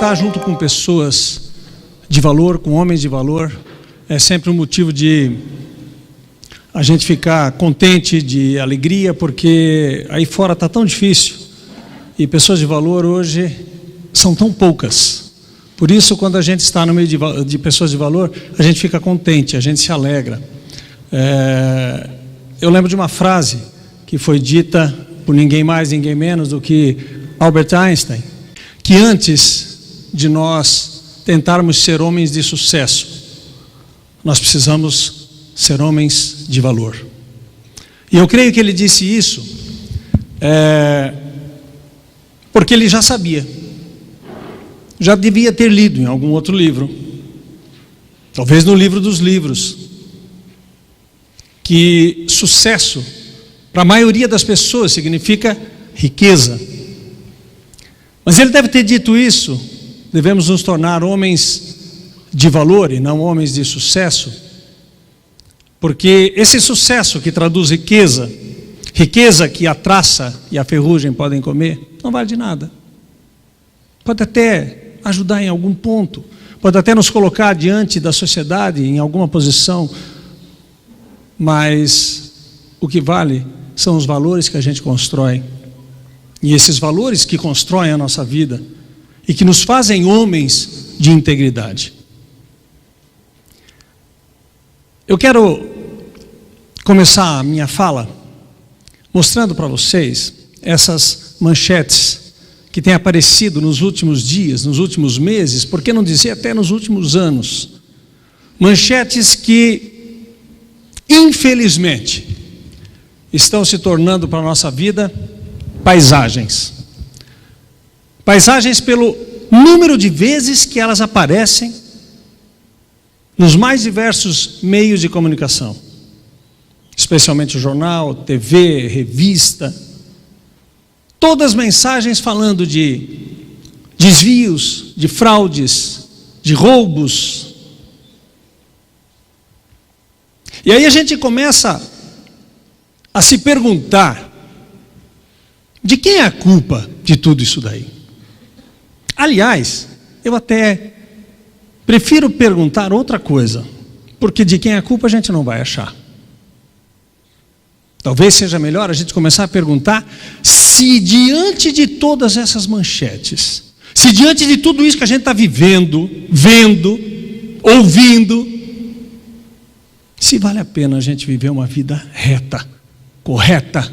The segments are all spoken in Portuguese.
estar junto com pessoas de valor, com homens de valor, é sempre um motivo de a gente ficar contente, de alegria, porque aí fora está tão difícil e pessoas de valor hoje são tão poucas. Por isso, quando a gente está no meio de pessoas de valor, a gente fica contente, a gente se alegra. Eu lembro de uma frase que foi dita por ninguém mais, ninguém menos do que Albert Einstein, que antes de nós tentarmos ser homens de sucesso, nós precisamos ser homens de valor. E eu creio que ele disse isso porque ele já sabia, já devia ter lido em algum outro livro, talvez no livro dos livros, que sucesso para a maioria das pessoas significa riqueza. Mas ele deve ter dito isso: devemos nos tornar homens de valor e não homens de sucesso, porque esse sucesso que traduz riqueza, riqueza que a traça e a ferrugem podem comer, não vale de nada. Pode até ajudar em algum ponto, pode até nos colocar diante da sociedade em alguma posição, mas o que vale são os valores que a gente constrói. E esses valores que constroem a nossa vida e que nos fazem homens de integridade. Eu quero começar a minha fala mostrando para vocês essas manchetes que têm aparecido nos últimos dias, nos últimos meses, por que não dizer até nos últimos anos. Manchetes que, infelizmente, estão se tornando para a nossa vida paisagens. Paisagens pelo número de vezes que elas aparecem nos mais diversos meios de comunicação, especialmente jornal, TV, revista. Todas as mensagens falando de desvios, de fraudes, de roubos. E aí a gente começa a se perguntar: de quem é a culpa de tudo isso daí? Aliás, eu até prefiro perguntar outra coisa, porque de quem é a culpa a gente não vai achar. Talvez seja melhor a gente começar a perguntar se diante de todas essas manchetes, se diante de tudo isso que a gente está vivendo, vendo, ouvindo, se vale a pena a gente viver uma vida reta, correta,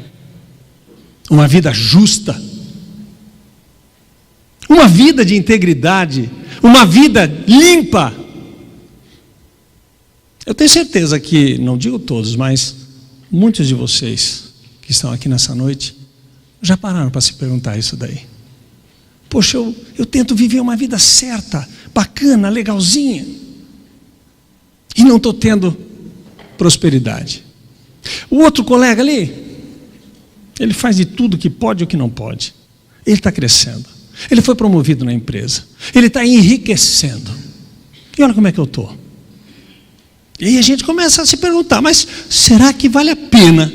uma vida justa, uma vida de integridade, uma vida limpa. Eu tenho certeza que, não digo todos, mas muitos de vocês que estão aqui nessa noite já pararam para se perguntar isso daí. Poxa, eu tento viver uma vida certa, bacana, legalzinha, e não estou tendo prosperidade. O outro colega ali, ele faz de tudo que pode e o que não pode. Ele está crescendo. Ele foi promovido na empresa. Ele está enriquecendo. E olha como é que eu estou. E aí a gente começa a se perguntar: mas será que vale a pena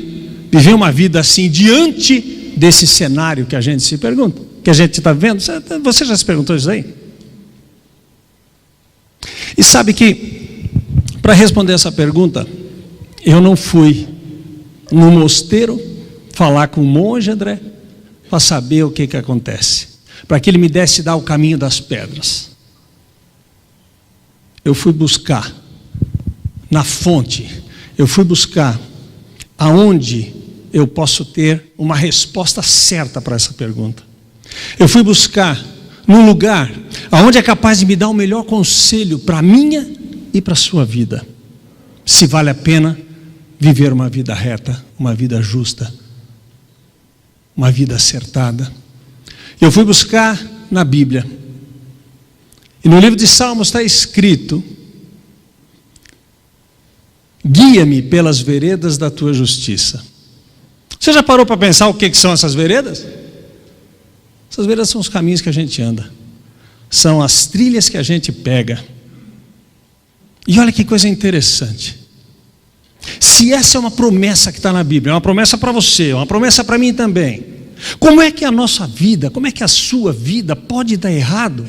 viver uma vida assim diante desse cenário que a gente se pergunta? Que a gente está vendo? Você já se perguntou isso aí? E sabe que, para responder essa pergunta, eu não fui no mosteiro falar com o monge André para saber o que acontece, para que ele me desse dar o caminho das pedras. Eu fui buscar na fonte, eu fui buscar aonde eu posso ter uma resposta certa para essa pergunta. Eu fui buscar num lugar aonde é capaz de me dar o melhor conselho para a minha e para a sua vida, se vale a pena viver uma vida reta, uma vida justa, uma vida acertada. Eu fui buscar na Bíblia. E no livro de Salmos está escrito: guia-me pelas veredas da tua justiça. Você já parou para pensar o que são essas veredas? Essas veredas são os caminhos que a gente anda, são as trilhas que a gente pega. E olha que coisa interessante. Se essa é uma promessa que está na Bíblia, é uma promessa para você, é uma promessa para mim também, como é que a nossa vida, como é que a sua vida pode dar errado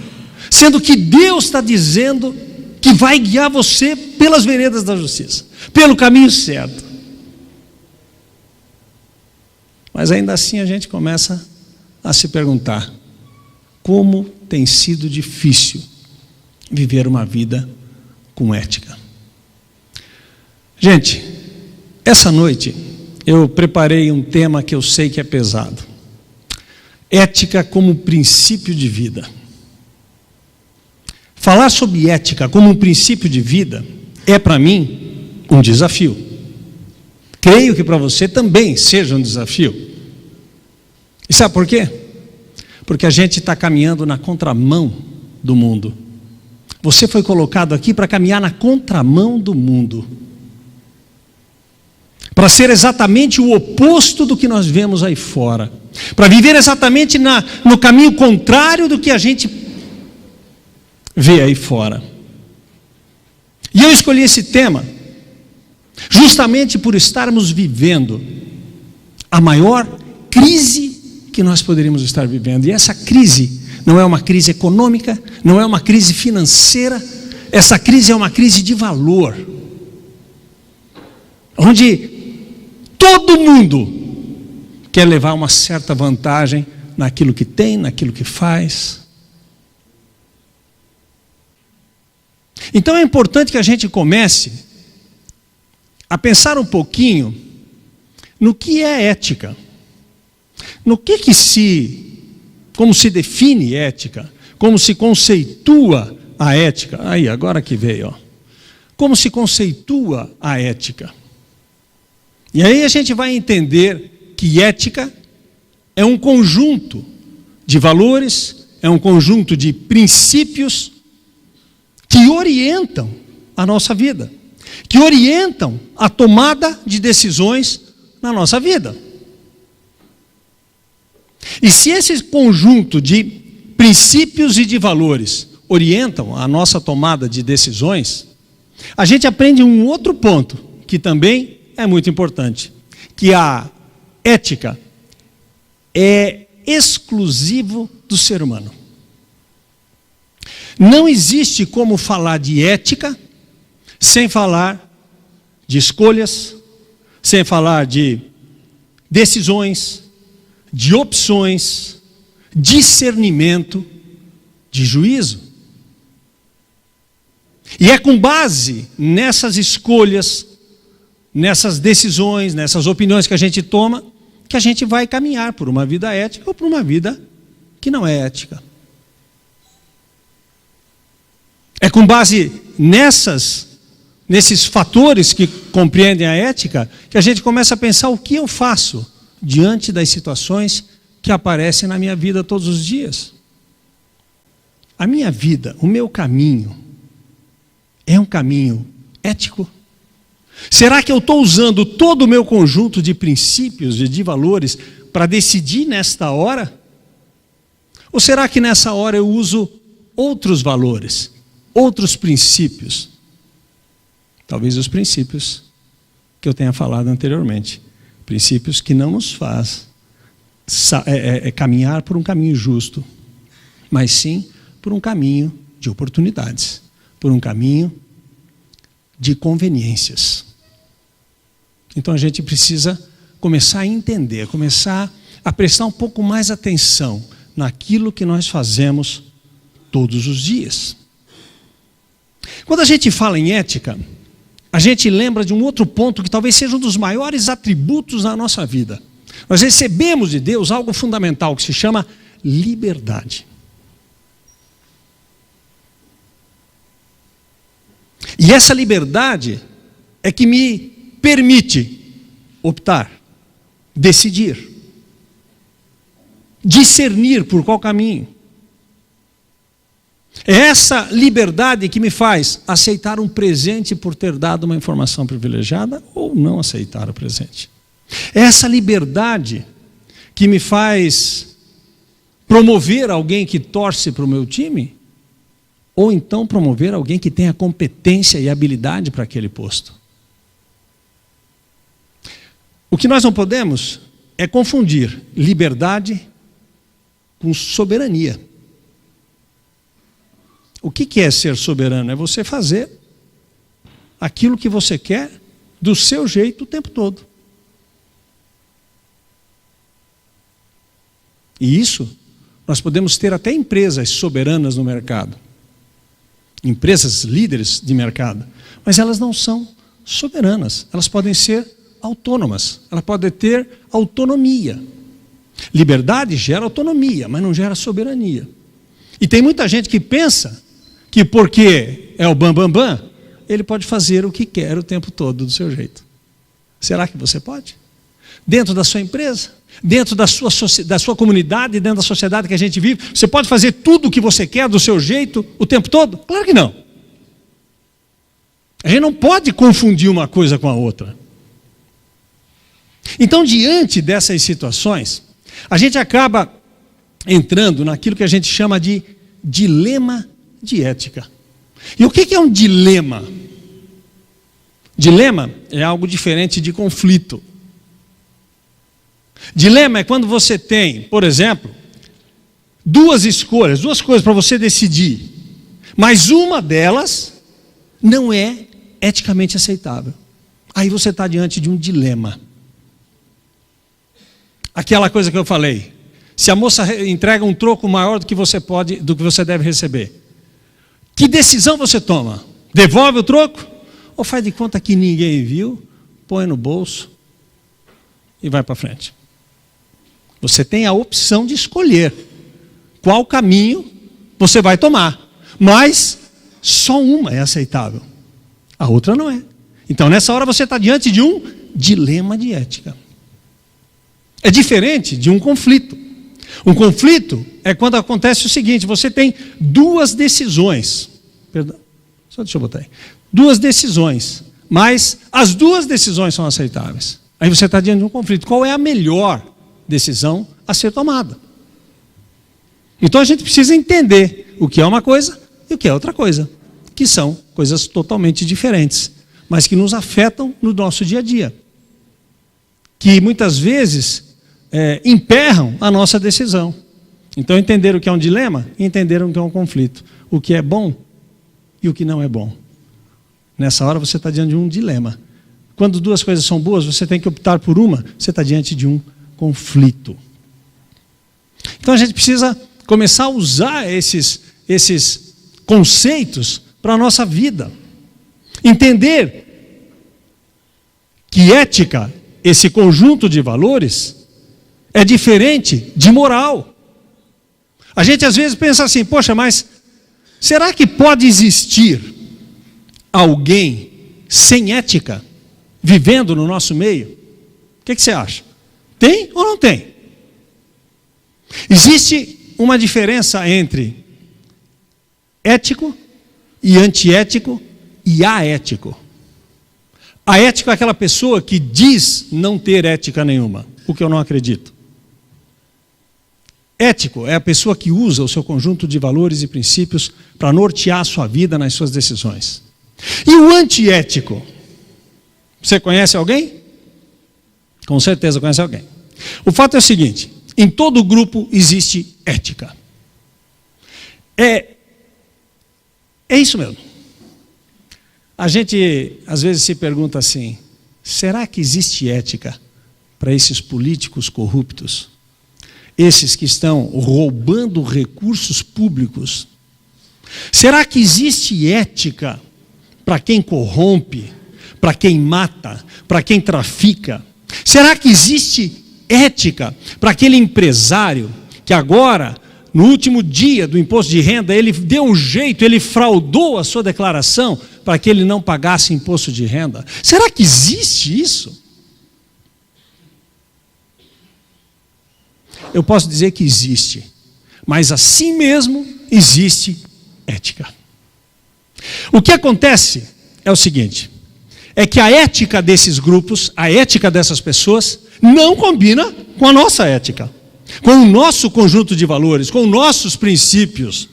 sendo que Deus está dizendo que vai guiar você pelas veredas da justiça, pelo caminho certo. Mas ainda assim a gente começa a se perguntar: como tem sido difícil viver uma vida com ética. Gente, essa noite eu preparei um tema que eu sei que é pesado: ética como princípio de vida. Falar sobre ética como um princípio de vida é, para mim, um desafio. Creio que para você também seja um desafio. E sabe por quê? Porque a gente está caminhando na contramão do mundo. Você foi colocado aqui para caminhar na contramão do mundo, para ser exatamente o oposto do que nós vemos aí fora, para viver exatamente no caminho contrário do que a gente vê aí fora. E eu escolhi esse tema justamente por estarmos vivendo a maior crise que nós poderíamos estar vivendo. E essa crise não é uma crise econômica, não é uma crise financeira, essa crise é uma crise de valor, onde todo mundo quer levar uma certa vantagem naquilo que tem, naquilo que faz. Então é importante que a gente comece a pensar um pouquinho no que é ética, no que como se define ética, como se conceitua a ética. Aí, agora que veio, ó. Como se conceitua a ética. E aí a gente vai entender que ética é um conjunto de valores, é um conjunto de princípios que orientam a nossa vida, que orientam a tomada de decisões na nossa vida. E se esse conjunto de princípios e de valores orientam a nossa tomada de decisões, a gente aprende um outro ponto que também é muito importante, que a ética é exclusivo do ser humano. Não existe como falar de ética sem falar de escolhas, sem falar de decisões, de opções, discernimento, de juízo. E é com base nessas escolhas, nessas decisões, nessas opiniões que a gente toma, que a gente vai caminhar por uma vida ética ou por uma vida que não é ética. É com base nesses fatores que compreendem a ética que a gente começa a pensar o que eu faço diante das situações que aparecem na minha vida todos os dias. A minha vida, o meu caminho, é um caminho ético? Será que eu estou usando todo o meu conjunto de princípios e de valores para decidir nesta hora? Ou será que nessa hora eu uso outros valores, outros princípios? Talvez os princípios que eu tenha falado anteriormente. Princípios que não nos faz caminhar por um caminho justo, mas sim por um caminho de oportunidades, por um caminho de conveniências. Então a gente precisa começar a entender, começar a prestar um pouco mais atenção naquilo que nós fazemos todos os dias. Quando a gente fala em ética, a gente lembra de um outro ponto que talvez seja um dos maiores atributos da nossa vida. Nós recebemos de Deus algo fundamental que se chama liberdade. E essa liberdade é que me permite optar, decidir, discernir por qual caminho. É essa liberdade que me faz aceitar um presente por ter dado uma informação privilegiada ou não aceitar o presente. É essa liberdade que me faz promover alguém que torce para o meu time ou então promover alguém que tenha competência e habilidade para aquele posto. O que nós não podemos é confundir liberdade com soberania. O que é ser soberano? É você fazer aquilo que você quer do seu jeito o tempo todo. E isso, nós podemos ter até empresas soberanas no mercado. Empresas líderes de mercado. Mas elas não são soberanas. Elas podem ser autônomas. Elas podem ter autonomia. Liberdade gera autonomia, mas não gera soberania. E tem muita gente que pensa que porque é o bam, ele pode fazer o que quer o tempo todo do seu jeito. Será que você pode? Dentro da sua empresa, dentro da sua comunidade, dentro da sociedade que a gente vive, você pode fazer tudo o que você quer do seu jeito o tempo todo? Claro que não. A gente não pode confundir uma coisa com a outra. Então, diante dessas situações, a gente acaba entrando naquilo que a gente chama de dilema de ética. E o que é um dilema? Dilema é algo diferente de conflito. Dilema é quando você tem, por exemplo, duas coisas para você decidir, mas uma delas não é eticamente aceitável. Aí você está diante de um dilema. Aquela coisa que eu falei, se a moça entrega um troco maior do que você deve receber, que decisão você toma? Devolve o troco? Ou faz de conta que ninguém viu, põe no bolso e vai para frente? Você tem a opção de escolher qual caminho você vai tomar, mas só uma é aceitável, a outra não é. Então nessa hora você está diante de um dilema de ética. É diferente de um conflito. Um conflito é quando acontece o seguinte: você tem duas decisões. Perdão, só deixa eu botar aí. Duas decisões, mas as duas decisões são aceitáveis. Aí você está diante de um conflito. Qual é a melhor decisão a ser tomada? Então a gente precisa entender o que é uma coisa e o que é outra coisa, que são coisas totalmente diferentes, mas que nos afetam no nosso dia a dia, que muitas vezes emperram a nossa decisão. Então entender o que é um dilema e entender o que é um conflito, o que é bom e o que não é bom. Nessa hora você está diante de um dilema. Quando duas coisas são boas, você tem que optar por uma, você está diante de um conflito. Então a gente precisa começar a usar esses conceitos para a nossa vida. Entender que ética, esse conjunto de valores, é diferente de moral. A gente às vezes pensa assim: poxa, mas será que pode existir alguém sem ética vivendo no nosso meio? O que você acha? Tem ou não tem? Existe uma diferença entre ético e antiético e aético. Aético é aquela pessoa que diz não ter ética nenhuma, o que eu não acredito. Ético é a pessoa que usa o seu conjunto de valores e princípios para nortear a sua vida nas suas decisões. E o antiético? Você conhece alguém? Com certeza conhece alguém. O fato é o seguinte: em todo grupo existe ética. É isso mesmo. A gente às vezes se pergunta assim: será que existe ética para esses políticos corruptos? Esses que estão roubando recursos públicos? Será que existe ética para quem corrompe, para quem mata, para quem trafica? Será que existe ética para aquele empresário que agora, no último dia do imposto de renda, ele deu um jeito, ele fraudou a sua declaração para que ele não pagasse imposto de renda? Será que existe isso? Eu posso dizer que existe, mas assim mesmo existe ética. O que acontece é o seguinte: é que a ética desses grupos, a ética dessas pessoas, não combina com a nossa ética, com o nosso conjunto de valores, com os nossos princípios.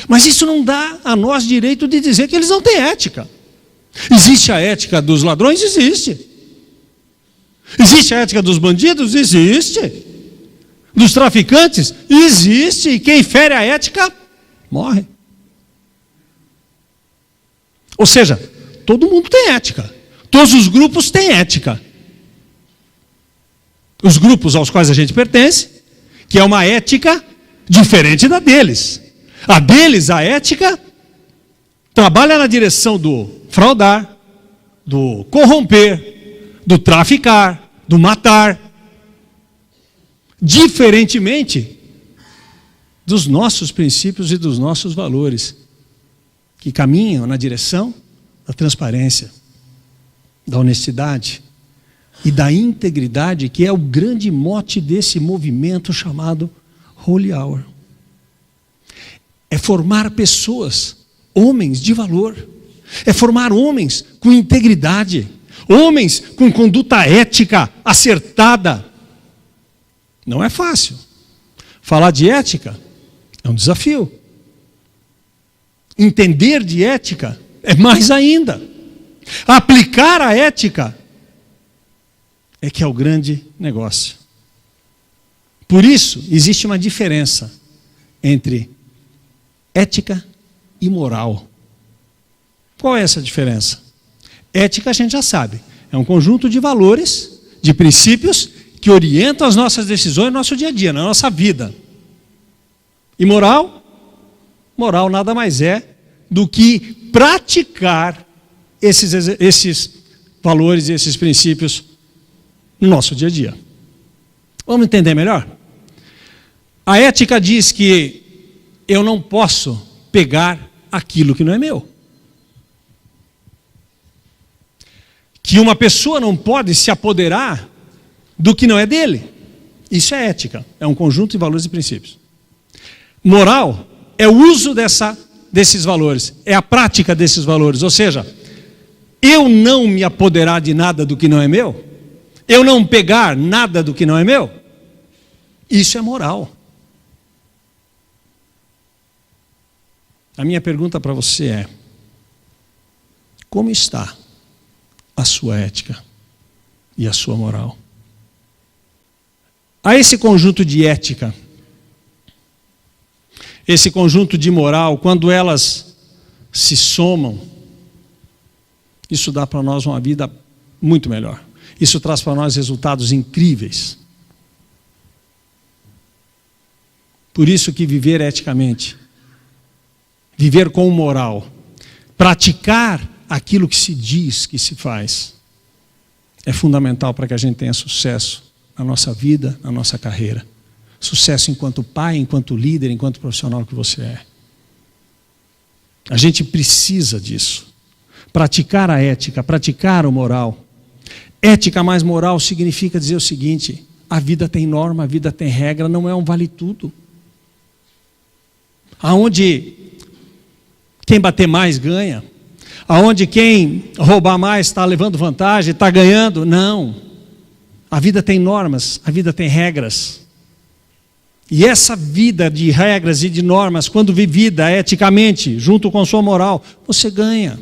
Mas isso não dá a nós direito de dizer que eles não têm ética. Existe a ética dos ladrões? Existe. Existe a ética dos bandidos? Existe. Dos traficantes? Existe. E quem fere a ética, morre. Ou seja, todo mundo tem ética. Todos os grupos têm ética. Os grupos aos quais a gente pertence, que é uma ética diferente da deles. A deles, a ética, trabalha na direção do fraudar, do corromper, do traficar, do matar. Diferentemente dos nossos princípios e dos nossos valores, que caminham na direção da transparência, da honestidade e da integridade, que é o grande mote desse movimento chamado Holy Hour. É formar pessoas, homens de valor. É formar homens com integridade, homens com conduta ética acertada. Não é fácil. Falar de ética é um desafio. Entender de ética é mais ainda. Aplicar a ética é que é o grande negócio. Por isso, existe uma diferença entre ética e moral. Qual é essa diferença? Ética a gente já sabe. É um conjunto de valores, de princípios que orientam as nossas decisões no nosso dia a dia, na nossa vida. E moral? Moral nada mais é do que praticar esses valores e esses princípios no nosso dia a dia. Vamos entender melhor? A ética diz que eu não posso pegar aquilo que não é meu. Que uma pessoa não pode se apoderar do que não é dele. Isso é ética, é um conjunto de valores e princípios. Moral é o uso desses valores, é a prática desses valores, ou seja, eu não me apoderar de nada do que não é meu, eu não pegar nada do que não é meu, isso é moral. A minha pergunta para você é: como está a sua ética e a sua moral? A esse conjunto de ética, esse conjunto de moral, quando elas se somam, isso dá para nós uma vida muito melhor. Isso traz para nós resultados incríveis. Por isso que viver eticamente, viver com moral, praticar aquilo que se diz que se faz, é fundamental para que a gente tenha sucesso na nossa vida, na nossa carreira. Sucesso enquanto pai, enquanto líder, enquanto profissional que você é. A gente precisa disso. Praticar a ética, praticar o moral. Ética mais moral significa dizer o seguinte: a vida tem norma, a vida tem regra, não é um vale tudo. Aonde quem bater mais ganha, aonde quem roubar mais está levando vantagem, está ganhando, não. A vida tem normas, a vida tem regras. E essa vida de regras e de normas, quando vivida eticamente, junto com sua moral, você ganha.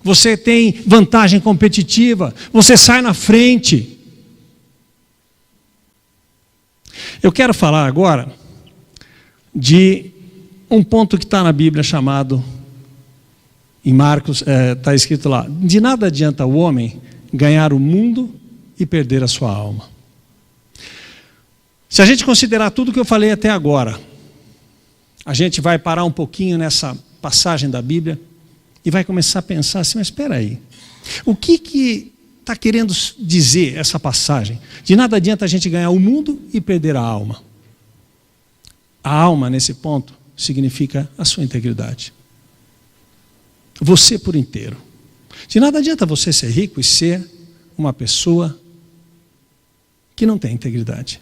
Você tem vantagem competitiva, você sai na frente. Eu quero falar agora de um ponto que está na Bíblia chamado, em Marcos, está escrito lá: de nada adianta o homem ganhar o mundo e perder a sua alma. Se a gente considerar tudo que eu falei até agora, a gente vai parar um pouquinho nessa passagem da Bíblia e vai começar a pensar assim: mas espera aí, o que está querendo dizer essa passagem? De nada adianta a gente ganhar o mundo e perder a alma. A alma, nesse ponto, significa a sua integridade. Você por inteiro. De nada adianta você ser rico e ser uma pessoa que não tem integridade.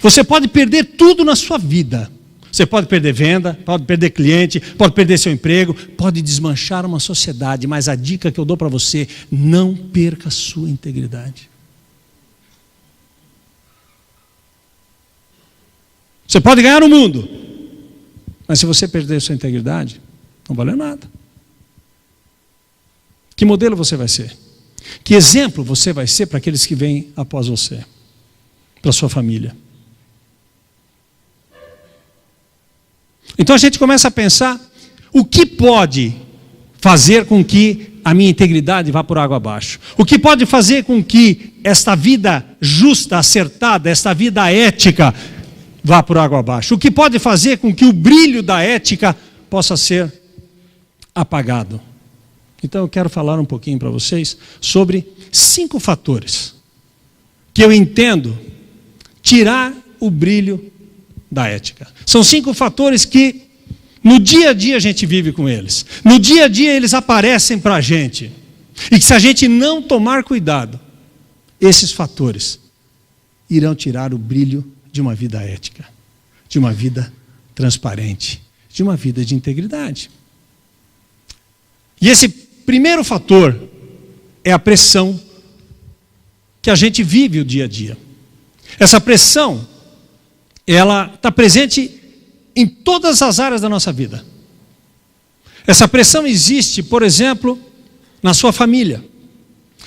Você pode perder tudo na sua vida. Você pode perder venda, pode perder cliente, pode perder seu emprego, pode desmanchar uma sociedade, mas a dica que eu dou para você: não perca a sua integridade. Você pode ganhar o mundo, mas se você perder a sua integridade, não valeu nada. Que modelo você vai ser? Que exemplo você vai ser para aqueles que vêm após você? Para a sua família? Então a gente começa a pensar o que pode fazer com que a minha integridade vá por água abaixo? O que pode fazer com que esta vida justa, acertada, esta vida ética vá por água abaixo? O que pode fazer com que o brilho da ética possa ser apagado? Então eu quero falar um pouquinho para vocês sobre 5 fatores que eu entendo tirar o brilho da ética. São 5 fatores que no dia a dia a gente vive com eles. No dia a dia eles aparecem para a gente. E que se a gente não tomar cuidado, esses fatores irão tirar o brilho de uma vida ética, de uma vida transparente, de uma vida de integridade. E esse primeiro fator é a pressão que a gente vive o dia a dia. Essa pressão, ela está presente em todas as áreas da nossa vida. Essa pressão existe, por exemplo, na sua família.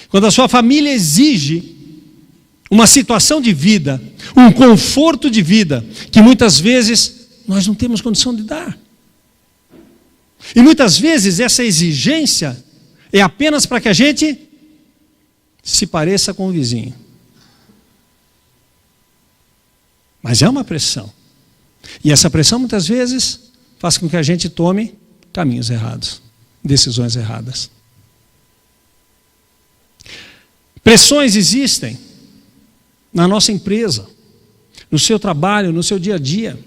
Quando a sua família exige uma situação de vida, um conforto de vida, que muitas vezes nós não temos condição de dar. E muitas vezes essa exigência é apenas para que a gente se pareça com o vizinho. Mas é uma pressão. E essa pressão muitas vezes faz com que a gente tome caminhos errados, decisões erradas. Pressões existem na nossa empresa, no seu trabalho, no seu dia a dia.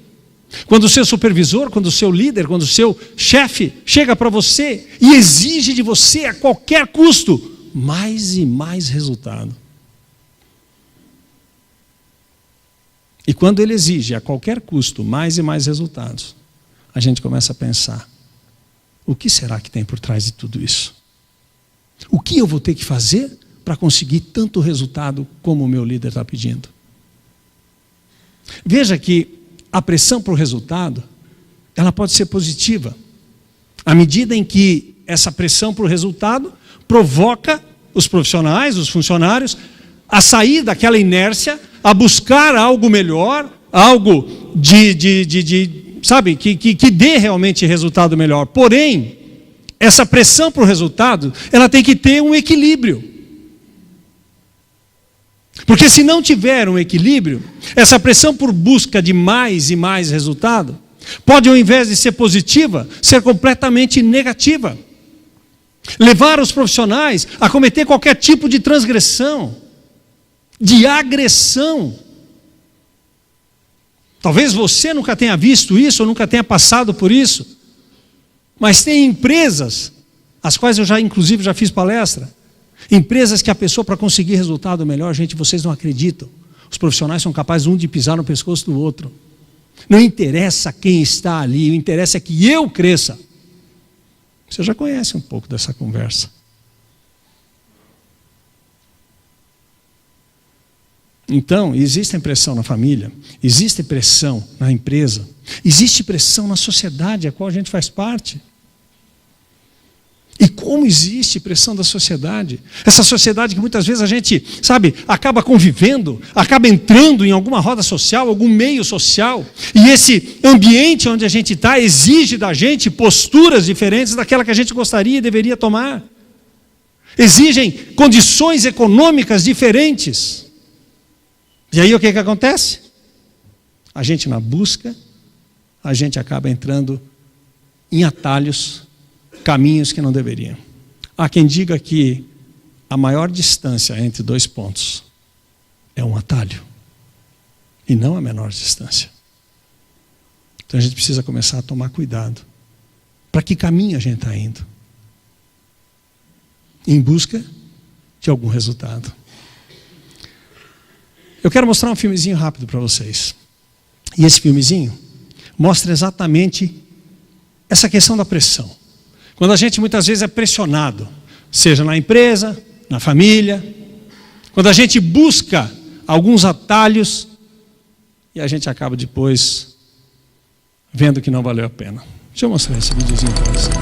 Quando o seu supervisor, quando o seu líder, quando o seu chefe chega para você e exige de você a qualquer custo mais e mais resultado. E quando ele exige a qualquer custo mais e mais resultados, a gente começa a pensar: o que será que tem por trás de tudo isso? O que eu vou ter que fazer para conseguir tanto resultado como o meu líder está pedindo? Veja que a pressão para o resultado, ela pode ser positiva, à medida em que essa pressão para o resultado provoca os profissionais, os funcionários, a sair daquela inércia, a buscar algo melhor, algo sabe, que dê realmente resultado melhor. Porém, essa pressão para o resultado, ela tem que ter um equilíbrio. Porque se não tiver um equilíbrio, essa pressão por busca de mais e mais resultado, pode, ao invés de ser positiva, ser completamente negativa. Levar os profissionais a cometer qualquer tipo de transgressão, de agressão. Talvez você nunca tenha visto isso, ou nunca tenha passado por isso, mas tem empresas, as quais eu inclusive já fiz palestra, empresas que a pessoa, para conseguir resultado melhor, gente, vocês não acreditam, os profissionais são capazes um de pisar no pescoço do outro. Não interessa quem está ali, o interesse é que eu cresça. Você já conhece um pouco dessa conversa. Então, existe pressão na família, existe pressão na empresa, existe pressão na sociedade a qual a gente faz parte. E como existe pressão da sociedade? Essa sociedade que muitas vezes a gente, sabe, acaba convivendo, acaba entrando em alguma roda social, algum meio social, e esse ambiente onde a gente está exige da gente posturas diferentes daquela que a gente gostaria e deveria tomar. Exigem condições econômicas diferentes. E aí o que acontece? A gente, na busca, a gente acaba entrando em atalhos, caminhos que não deveriam. Há quem diga que a maior distância entre 2 pontos é um atalho, e não a menor distância. Então a gente precisa começar a tomar cuidado. Para que caminho a gente está indo? Em busca de algum resultado. Eu quero mostrar um filmezinho rápido para vocês. E esse filmezinho mostra exatamente essa questão da pressão. Quando a gente muitas vezes é pressionado, seja na empresa, na família, quando a gente busca alguns atalhos e a gente acaba depois vendo que não valeu a pena. Deixa eu mostrar esse videozinho para vocês.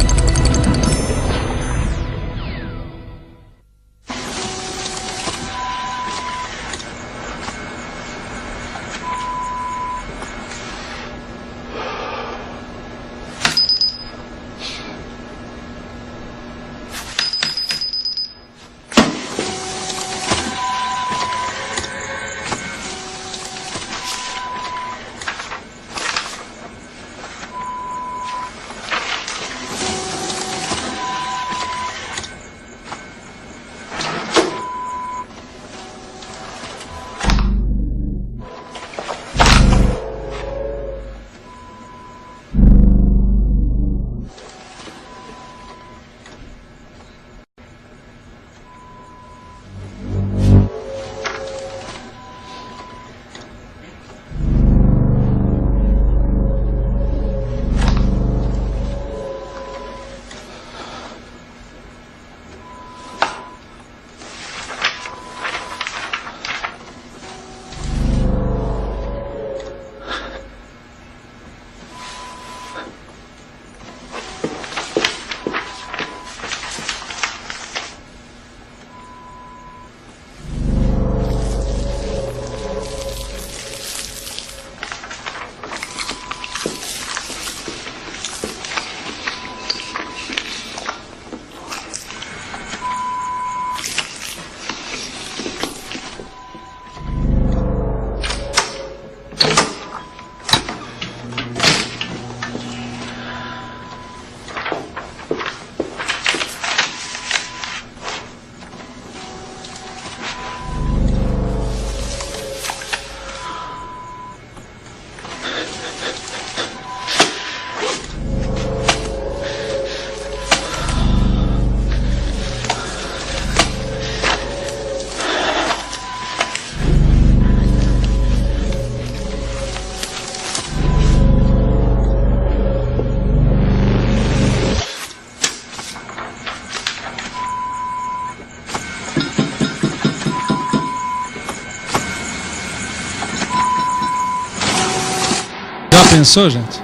Pensou, gente?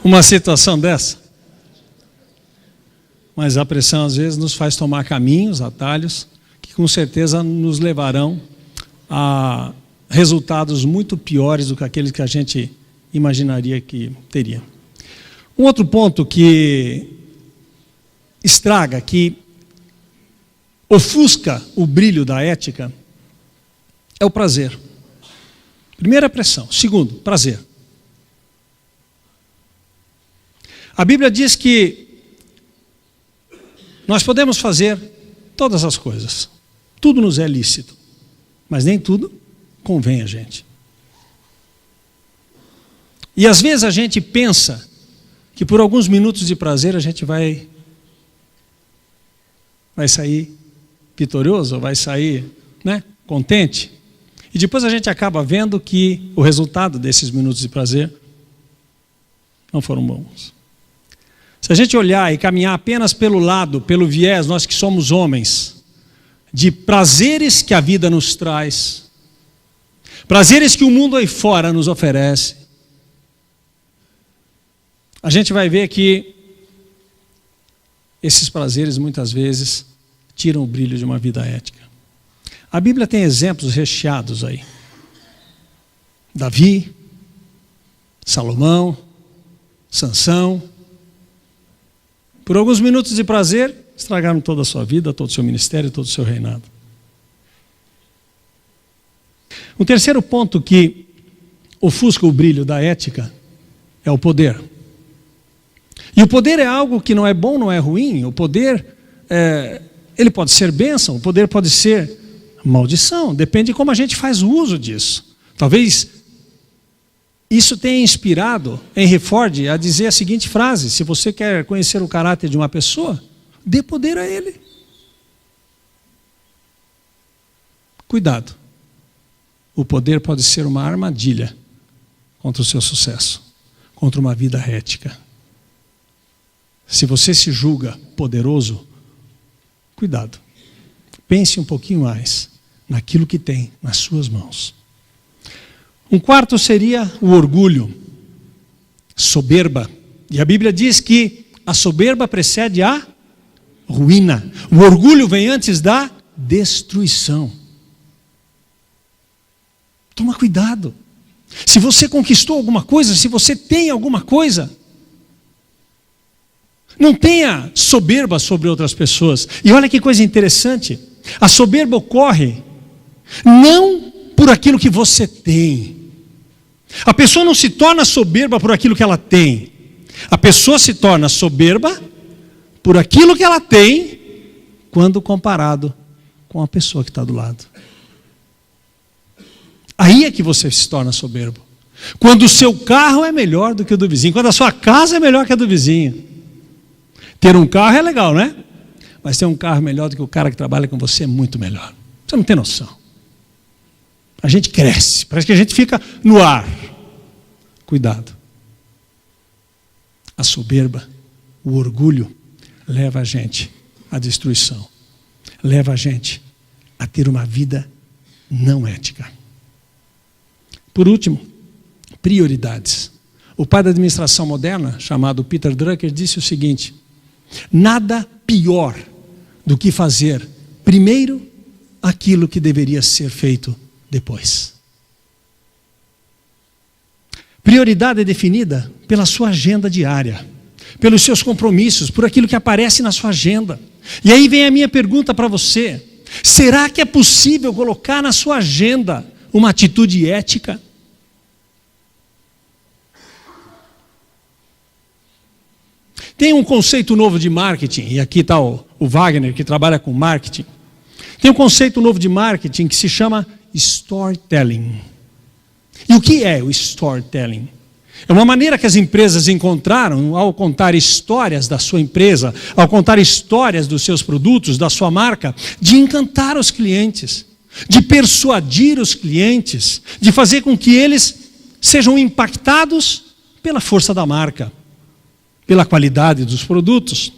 Uma situação dessa? Mas a pressão às vezes nos faz tomar caminhos, atalhos, que com certeza nos levarão a resultados muito piores do que aqueles que a gente imaginaria que teria. Um outro ponto que estraga, que ofusca o brilho da ética, é o prazer. Primeiro, a pressão. Segundo, prazer. A Bíblia diz que nós podemos fazer todas as coisas. Tudo nos é lícito. Mas nem tudo convém a gente. E às vezes a gente pensa que por alguns minutos de prazer a gente vai sair vitorioso, vai sair, contente. E depois a gente acaba vendo que o resultado desses minutos de prazer não foram bons. Se a gente olhar e caminhar apenas pelo viés, nós que somos homens, de prazeres que a vida nos traz, prazeres que o mundo aí fora nos oferece, a gente vai ver que esses prazeres muitas vezes tiram o brilho de uma vida ética. A Bíblia tem exemplos recheados aí. Davi, Salomão, Sansão. Por alguns minutos de prazer, estragaram toda a sua vida, todo o seu ministério, todo o seu reinado. Um terceiro ponto que ofusca o brilho da ética é o poder. E o poder é algo que não é bom, não é ruim. O poder, ele pode ser bênção, o poder pode ser maldição. Depende de como a gente faz o uso disso. Talvez isso tenha inspirado Henry Ford a dizer a seguinte frase: se você quer conhecer o caráter de uma pessoa, dê poder a ele. Cuidado. O poder pode ser uma armadilha contra o seu sucesso, contra uma vida ética. Se você se julga poderoso, cuidado. Pense um pouquinho mais naquilo que tem nas suas mãos. Um quarto seria o orgulho, soberba. E a Bíblia diz que a soberba precede a ruína. O orgulho vem antes da destruição. Toma cuidado. Se você conquistou alguma coisa, se você tem alguma coisa, não tenha soberba sobre outras pessoas. E olha que coisa interessante. A soberba ocorre não por aquilo que você tem. A pessoa não se torna soberba por aquilo que ela tem. A pessoa se torna soberba por aquilo que ela tem quando comparado com a pessoa que está do lado. Aí é que você se torna soberbo. Quando o seu carro é melhor do que o do vizinho. Quando a sua casa é melhor que a do vizinho. Ter um carro é legal, né? Mas ter um carro melhor do que o cara que trabalha com você é muito melhor. Você não tem noção. A gente cresce, parece que a gente fica no ar. Cuidado. A soberba, o orgulho, leva a gente à destruição. Leva a gente a ter uma vida não ética. Por último, prioridades. O pai da administração moderna, chamado Peter Drucker, disse o seguinte: nada pior do que fazer primeiro aquilo que deveria ser feito depois. Prioridade é definida pela sua agenda diária, pelos seus compromissos, por aquilo que aparece na sua agenda. E aí vem a minha pergunta para você: será que é possível colocar na sua agenda uma atitude ética? Tem um conceito novo de marketing, e aqui está o Wagner, que trabalha com marketing. Tem um conceito novo de marketing que se chama storytelling. E o que é o storytelling? É uma maneira que as empresas encontraram, ao contar histórias da sua empresa, ao contar histórias dos seus produtos, da sua marca, de encantar os clientes, de persuadir os clientes, de fazer com que eles sejam impactados pela força da marca, pela qualidade dos produtos.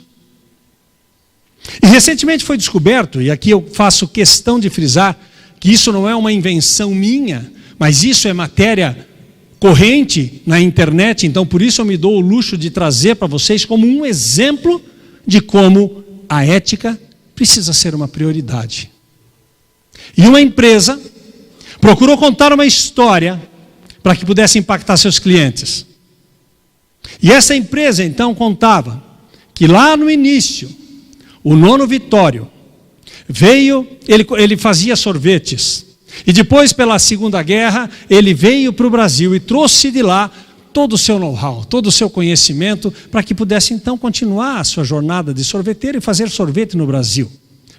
E recentemente foi descoberto, e aqui eu faço questão de frisar, que isso não é uma invenção minha, mas isso é matéria corrente na internet, então por isso eu me dou o luxo de trazer para vocês como um exemplo de como a ética precisa ser uma prioridade. E uma empresa procurou contar uma história para que pudesse impactar seus clientes. E essa empresa então contava que lá no início, o Nono Vitório veio, ele fazia sorvetes. E depois, pela Segunda Guerra, ele veio para o Brasil e trouxe de lá todo o seu know-how, todo o seu conhecimento, para que pudesse então continuar a sua jornada de sorveteiro e fazer sorvete no Brasil.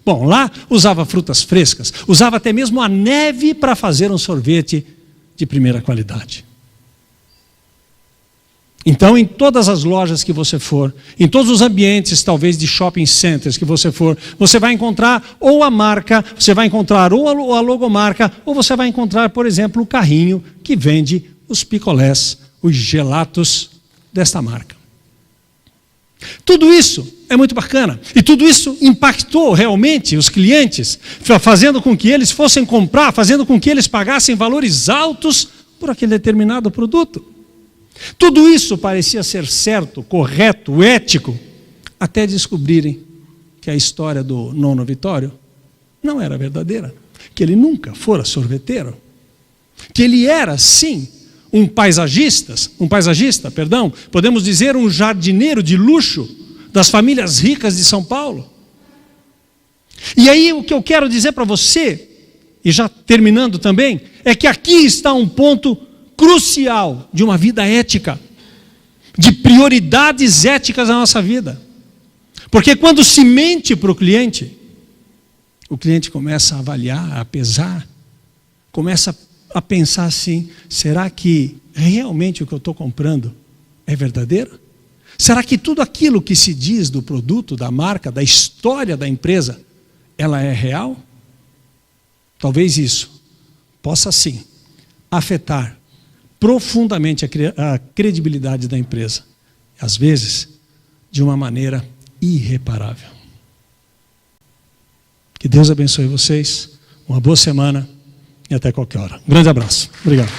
Bom, lá usava frutas frescas, usava até mesmo a neve para fazer um sorvete de primeira qualidade. Então, em todas as lojas que você for, em todos os ambientes, talvez de shopping centers que você for, você vai encontrar ou a marca, você vai encontrar ou a logomarca, ou você vai encontrar, por exemplo, o carrinho que vende os picolés, os gelatos desta marca. Tudo isso é muito bacana. E tudo isso impactou realmente os clientes, fazendo com que eles fossem comprar, fazendo com que eles pagassem valores altos por aquele determinado produto. Tudo isso parecia ser certo, correto, ético, até descobrirem que a história do Nono Vitório não era verdadeira, que ele nunca fora sorveteiro, que ele era, sim, um paisagista, podemos dizer um jardineiro de luxo das famílias ricas de São Paulo. E aí o que eu quero dizer para você, e já terminando também, é que aqui está um ponto crucial de uma vida ética, de prioridades éticas na nossa vida. Porque quando se mente para o cliente começa a avaliar, a pesar, começa a pensar assim, será que realmente o que eu estou comprando é verdadeiro? Será que tudo aquilo que se diz do produto, da marca, da história da empresa, ela é real? Talvez isso possa sim afetar profundamente a credibilidade da empresa, às vezes de uma maneira irreparável. Que Deus abençoe vocês, uma boa semana e até qualquer hora. Um grande abraço. Obrigado.